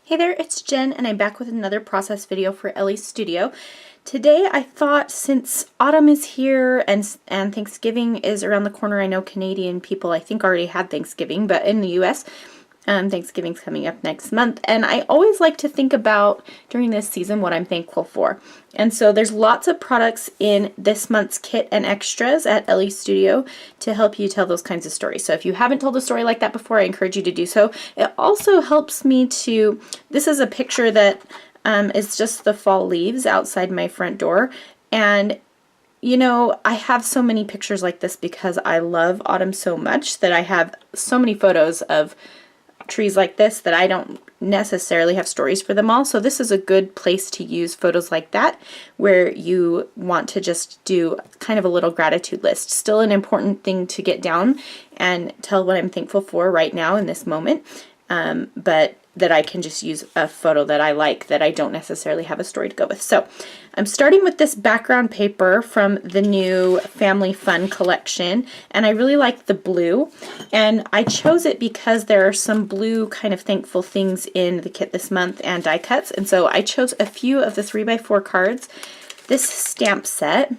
Hey there, it's Jen and I'm back with another process video for Elle's Studio. Today I thought since autumn is here and Thanksgiving is around the corner, I know Canadian people I think already had Thanksgiving, but in the US, Thanksgiving's coming up next month, and I always like to think about during this season what I'm thankful for. And so there's lots of products in this month's kit and extras at Elle's Studio to help you tell those kinds of stories. So if you haven't told a story like that before, I encourage you to do so. It also helps me to, this is a picture that is just the fall leaves outside my front door, and you know, I have so many pictures like this because I love autumn so much that I have so many photos of trees like this that I don't necessarily have stories for them all. So this is a good place to use photos like that where you want to just do kind of a little gratitude list. Still an important thing to get down and tell what I'm thankful for right now in this moment, but that I can just use a photo that I like that I don't necessarily have a story to go with. So I'm starting with this background paper from the new Family Fun collection, and I really like the blue, and I chose it because there are some blue kind of thankful things in the kit this month and die cuts, and so I chose a few of the 3x4 cards. This stamp set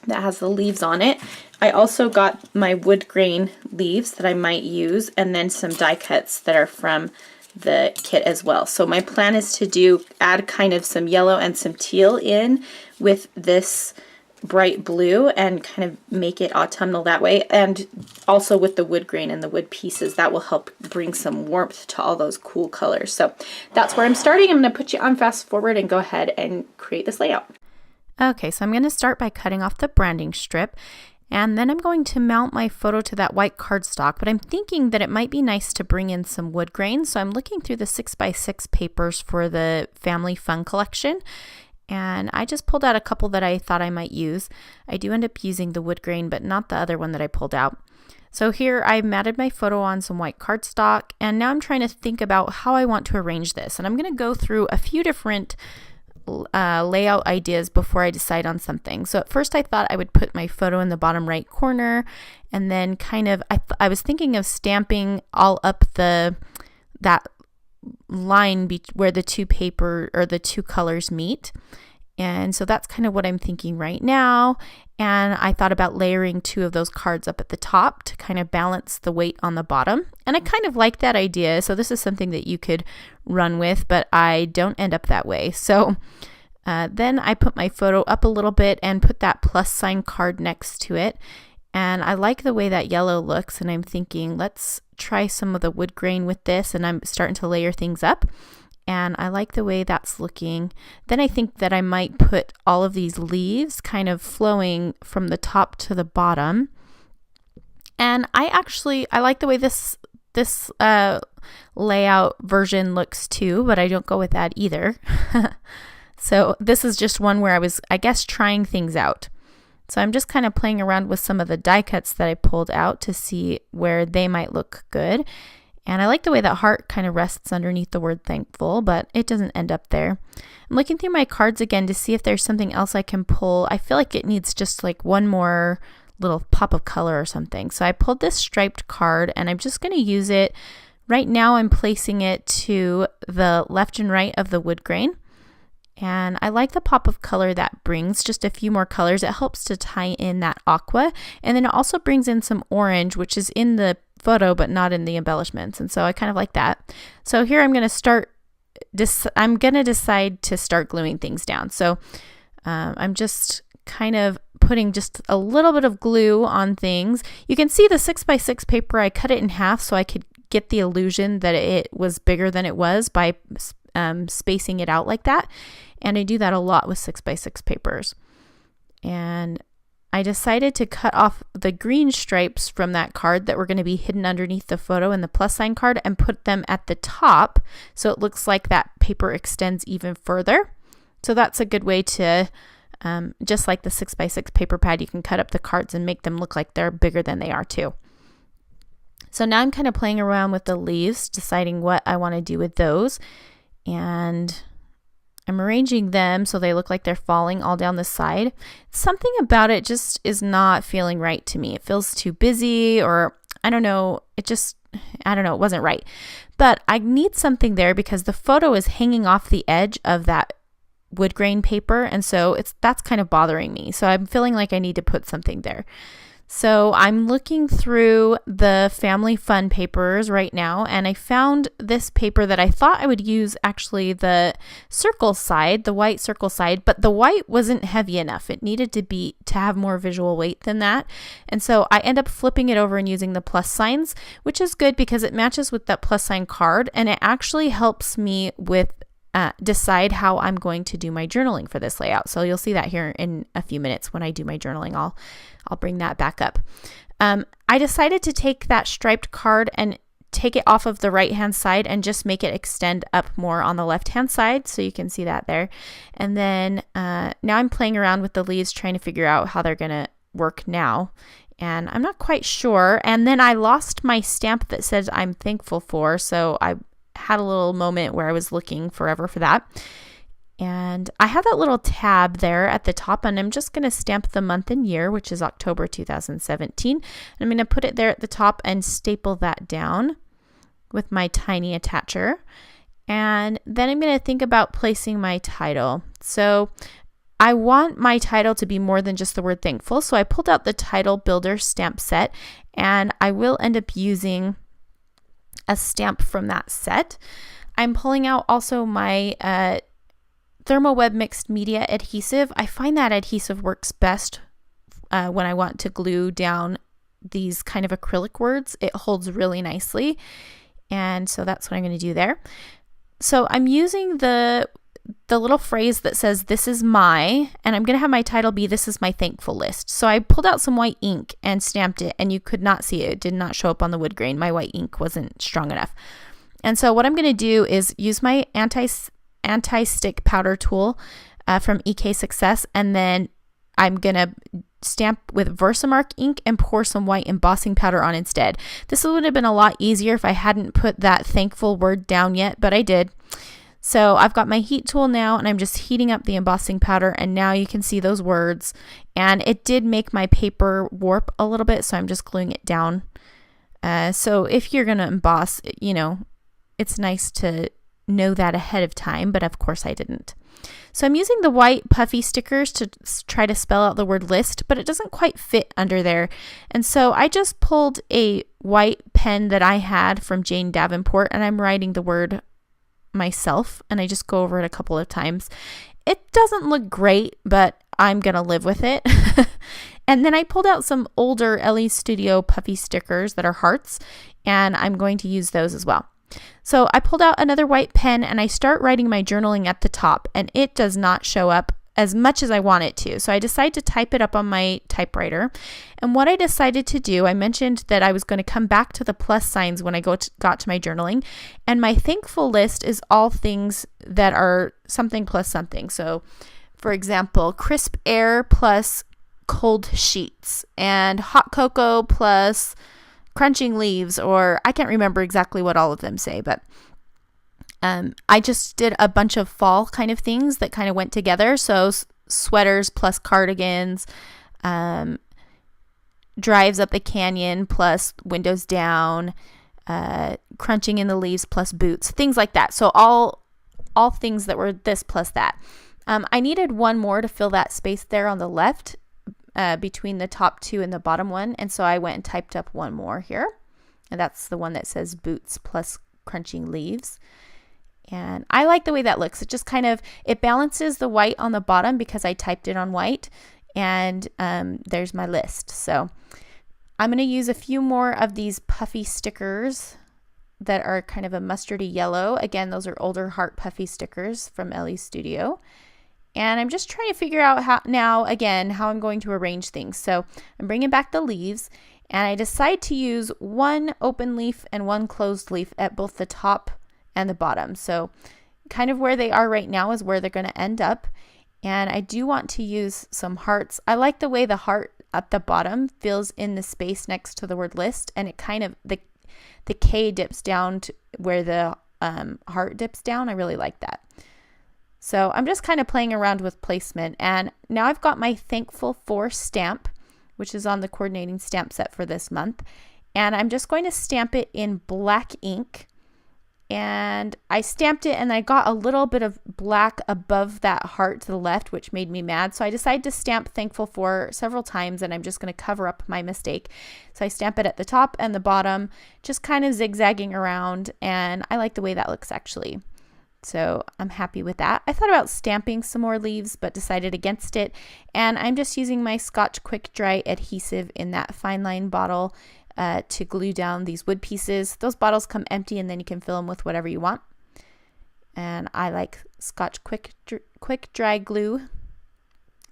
that has the leaves on it. I also got my wood grain leaves that I might use, and then some die cuts that are from the kit as well. So my plan is to add kind of some yellow and some teal in with this bright blue and kind of make it autumnal that way, and also with the wood grain and the wood pieces that will help bring some warmth to all those cool colors. So that's where I'm starting. I'm going to put you on fast forward and go ahead and create this layout. Okay, so I'm going to start by cutting off the branding strip, and then I'm going to mount my photo to that white cardstock, but I'm thinking that it might be nice to bring in some wood grain. So I'm looking through the 6x6 papers for the Family Fun collection, and I just pulled out a couple that I thought I might use. I do end up using the wood grain, but not the other one that I pulled out. So here I matted my photo on some white cardstock, and now I'm trying to think about how I want to arrange this. And I'm going to go through a few different layout ideas before I decide on something. So at first I thought I would put my photo in the bottom right corner, and then kind of I was thinking of stamping all up that line where the two paper or the two colors meet. And so that's kind of what I'm thinking right now. And I thought about layering two of those cards up at the top to kind of balance the weight on the bottom. And I kind of like that idea. So this is something that you could run with, but I don't end up that way. So then I put my photo up a little bit and put that plus sign card next to it. And I like the way that yellow looks, and I'm thinking, let's try some of the wood grain with this, and I'm starting to layer things up. And I like the way that's looking. Then I think that I might put all of these leaves kind of flowing from the top to the bottom. And I like the way this layout version looks too, but I don't go with that either. So this is just one where I was, I guess, trying things out. So I'm just kind of playing around with some of the die cuts that I pulled out to see where they might look good. And I like the way that heart kind of rests underneath the word thankful, but it doesn't end up there. I'm looking through my cards again to see if there's something else I can pull. I feel like it needs just like one more little pop of color or something. So I pulled this striped card, and I'm just going to use it. Right now I'm placing it to the left and right of the wood grain. And I like the pop of color that brings, just a few more colors. It helps to tie in that aqua. And then it also brings in some orange, which is in the photo but not in the embellishments, and so I kind of like that. So here I'm going to decide to start gluing things down. So I'm just kind of putting just a little bit of glue on things. You can see the 6x6 paper, I cut it in half so I could get the illusion that it was bigger than it was by spacing it out like that, and I do that a lot with 6x6 papers. And I decided to cut off the green stripes from that card that were going to be hidden underneath the photo and the plus sign card and put them at the top so it looks like that paper extends even further. So that's a good way to, just like the 6x6 paper pad, you can cut up the cards and make them look like they're bigger than they are too. So now I'm kind of playing around with the leaves, deciding what I want to do with those. And I'm arranging them so they look like they're falling all down the side. Something about it just is not feeling right to me. It feels too busy, or I don't know, it just I don't know, it wasn't right. But I need something there because the photo is hanging off the edge of that wood grain paper, and so that's kind of bothering me. So I'm feeling like I need to put something there. So I'm looking through the family fun papers right now, and I found this paper that I thought I would use, actually the circle side, the white circle side, but the white wasn't heavy enough. It needed to have more visual weight than that. And so I end up flipping it over and using the plus signs, which is good because it matches with that plus sign card, and it actually helps me with decide how I'm going to do my journaling for this layout. So you'll see that here in a few minutes when I do my journaling. I'll bring that back up. I decided to take that striped card and take it off of the right hand side and just make it extend up more on the left hand side, so you can see that there. And then now I'm playing around with the leaves, trying to figure out how they're gonna work now, and I'm not quite sure. And then I lost my stamp that says I'm thankful for, so I had a little moment where I was looking forever for that. And I have that little tab there at the top, and I'm just going to stamp the month and year, which is October 2017. And I'm going to put it there at the top and staple that down with my tiny attacher. And then I'm going to think about placing my title. So I want my title to be more than just the word thankful. So I pulled out the Title Builder stamp set, and I will end up using a stamp from that set. I'm pulling out also my Thermoweb mixed media adhesive. I find that adhesive works best when I want to glue down these kind of acrylic words. It holds really nicely, and so that's what I'm going to do there. So I'm using the little phrase that says "this is my," and I'm going to have my title be "this is my thankful list." So I pulled out some white ink and stamped it, and you could not see it. It did not show up on the wood grain. My white ink wasn't strong enough. And so what I'm going to do is use my anti-stick powder tool from EK Success, and then I'm going to stamp with Versamark ink and pour some white embossing powder on instead. This would have been a lot easier if I hadn't put that thankful word down yet, but I did. So I've got my heat tool now, and I'm just heating up the embossing powder, and now you can see those words. And it did make my paper warp a little bit, so I'm just gluing it down. So if you're going to emboss, it's nice to know that ahead of time, but of course I didn't. So I'm using the white puffy stickers to try to spell out the word list, but it doesn't quite fit under there. And so I just pulled a white pen that I had from Jane Davenport, and I'm writing the word myself, and I just go over it a couple of times. It doesn't look great, but I'm gonna live with it. And then I pulled out some older Elle Studio puffy stickers that are hearts, and I'm going to use those as well. So I pulled out another white pen, and I start writing my journaling at the top, and it does not show up as much as I want it to. So I decide to type it up on my typewriter. And what I decided to do, I mentioned that I was going to come back to the plus signs when I got to my journaling. And my thankful list is all things that are something plus something. So for example, crisp air plus cold sheets, and hot cocoa plus crunching leaves, or I can't remember exactly what all of them say, but I just did a bunch of fall kind of things that kind of went together. So sweaters plus cardigans, drives up the canyon plus windows down, crunching in the leaves plus boots, things like that. So all things that were this plus that. I needed one more to fill that space there on the left between the top two and the bottom one. And so I went and typed up one more here. And that's the one that says boots plus crunching leaves. And I like the way that looks. It just it balances the white on the bottom because I typed it on white. And there's my list. So I'm going to use a few more of these puffy stickers that are kind of a mustardy yellow. Again, those are older heart puffy stickers from Elle Studio. And I'm just trying to figure out how I'm going to arrange things. So I'm bringing back the leaves, and I decide to use one open leaf and one closed leaf at both the top and the bottom. So kind of where they are right now is where they're going to end up. And I do want to use some hearts. I like the way the heart at the bottom fills in the space next to the word list, and it kind of, the K dips down to where the heart dips down. I really like that. So I'm just kind of playing around with placement, and now I've got my Thankful For stamp, which is on the coordinating stamp set for this month. And I'm just going to stamp it in black ink. And I stamped it and I got a little bit of black above that heart to the left, which made me mad. So I decided to stamp thankful for several times, and I'm just going to cover up my mistake. So I stamp it at the top and the bottom, just kind of zigzagging around, and I like the way that looks actually. So I'm happy with that. I thought about stamping some more leaves, but decided against it. And I'm just using my Scotch Quick Dry adhesive in that fine line bottle to glue down these wood pieces. Those bottles come empty, and then you can fill them with whatever you want. And I like Scotch Quick Dry glue.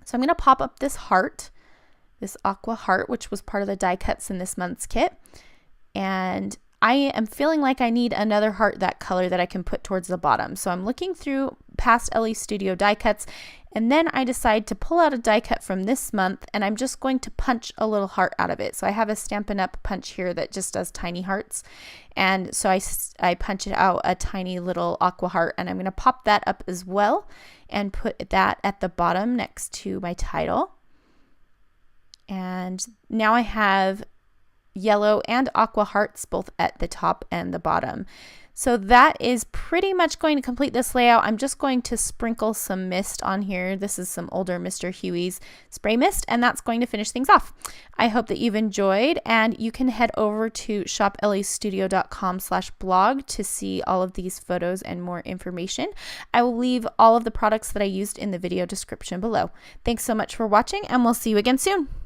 So I'm going to pop up this heart, this aqua heart, which was part of the die cuts in this month's kit. And I am feeling like I need another heart that color that I can put towards the bottom. So I'm looking through past Elle Studio die cuts, and then I decide to pull out a die cut from this month, and I'm just going to punch a little heart out of it. So I have a Stampin' Up! Punch here that just does tiny hearts. And so I punch it out a tiny little aqua heart, and I'm going to pop that up as well and put that at the bottom next to my title. And now I have yellow and aqua hearts both at the top and the bottom. So that is pretty much going to complete this layout. I'm just going to sprinkle some mist on here. This is some older Mr. Huey's spray mist, and that's going to finish things off. I hope that you've enjoyed, and you can head over to shopellestudio.com/blog to see all of these photos and more information. I will leave all of the products that I used in the video description below. Thanks so much for watching, and we'll see you again soon.